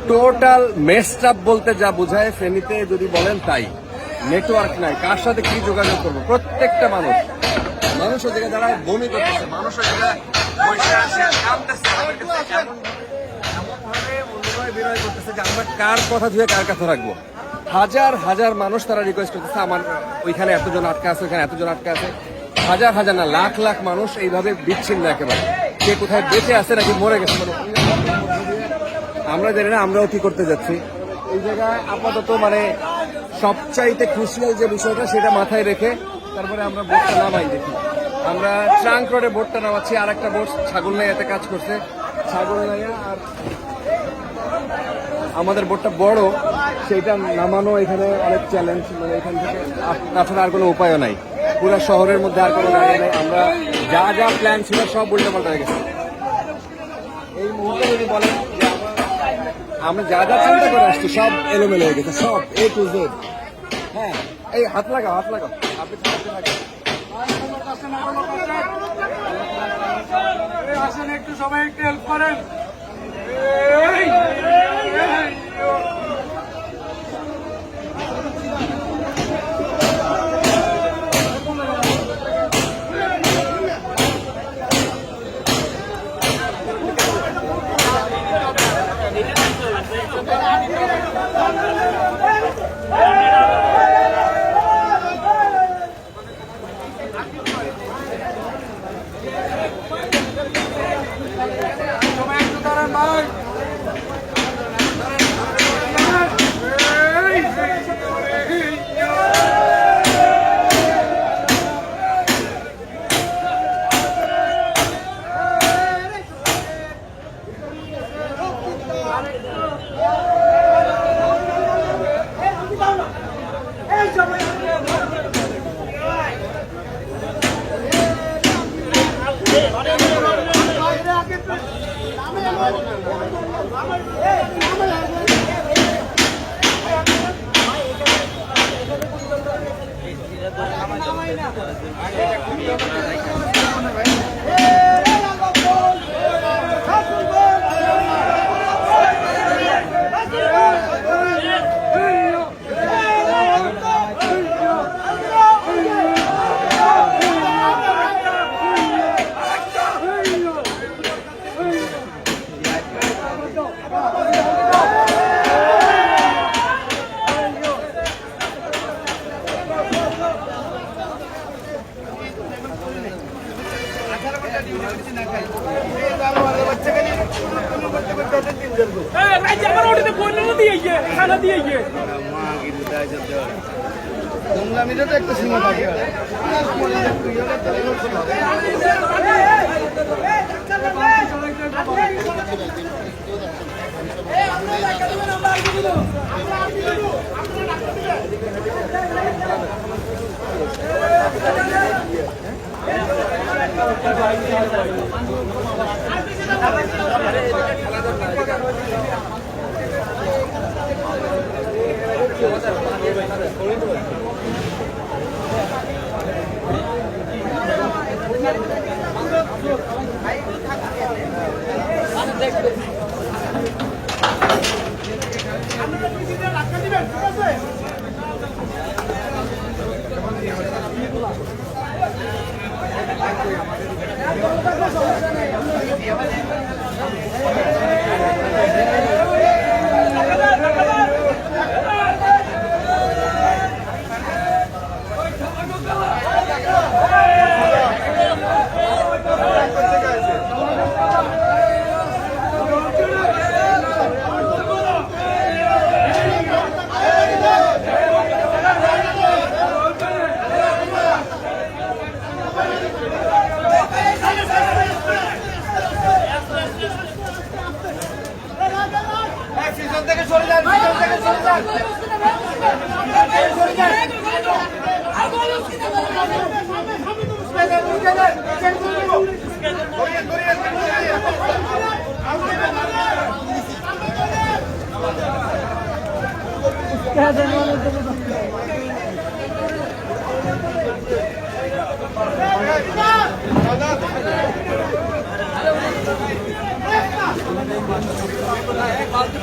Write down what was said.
Total messed up বলতে যা বোঝায় ফেনীতে যদি বলেন তাই। নেটওয়ার্ক নাই, কার সাথে কি যোগাযোগ করবো। প্রত্যেকটা মানুষ ও জায়গায় দাঁড়ায় বমি করতেছে, মানুষ ও জায়গায় বসে আছে কাঁদতেছে, এমনভাবে অনুভব বিনয় করতেছে যে আমরা কার কথা ধুয়ে কার কথা রাখবো। হাজার হাজার মানুষ তারা রিকোয়েস্ট করতেছে আমার ওইখানে এতজন আটকা আছে, ওইখানে এতজন আটকা আছে। হাজার হাজার না, লাখ লাখ মানুষ এইভাবে বিচ্ছিন্ন একেবারে, কে কোথায় বেঁচে আছে নাকি মরে গেছে মানে আমরা জানি না। আমরাও কি করতে যাচ্ছি এই জায়গায় আপাতত মানে সবচাইতে ক্রুশিয়াল যে বিষয়টা সেটা মাথায় রেখে তারপরে আমরা বোটটা নামাই দেখি। আমরা ট্রাঙ্ক রোডে বোটটা নামাচ্ছি, আর একটা বোট ছাগলনাইয়াতে কাজ করছে। ছাগলনাইয়া আর আমাদের বোটটা বড়, সেইটা নামানো এখানে অনেক চ্যালেঞ্জ। মানে এখান থেকে তাছাড়া আর কোনো উপায়ও নাই, পুরো শহরের মধ্যে আর কোনো গাড়ি নেই। আমরা যা যা প্ল্যান ছিল সব উল্টো পাল্টা হয়ে গেছে। এই মুহূর্তে যদি বলেন যে আমরা যা যা চিন্তা করে আসছি সব এলোমেলো হয়ে গেছে, সব A to Z। হ্যাঁ, এই হাত লাগাও, হাত লাগাও, আপনি আসেন একটু, সবাই একটু হেল্প করেন। একটা সীমা থাকে। বালতি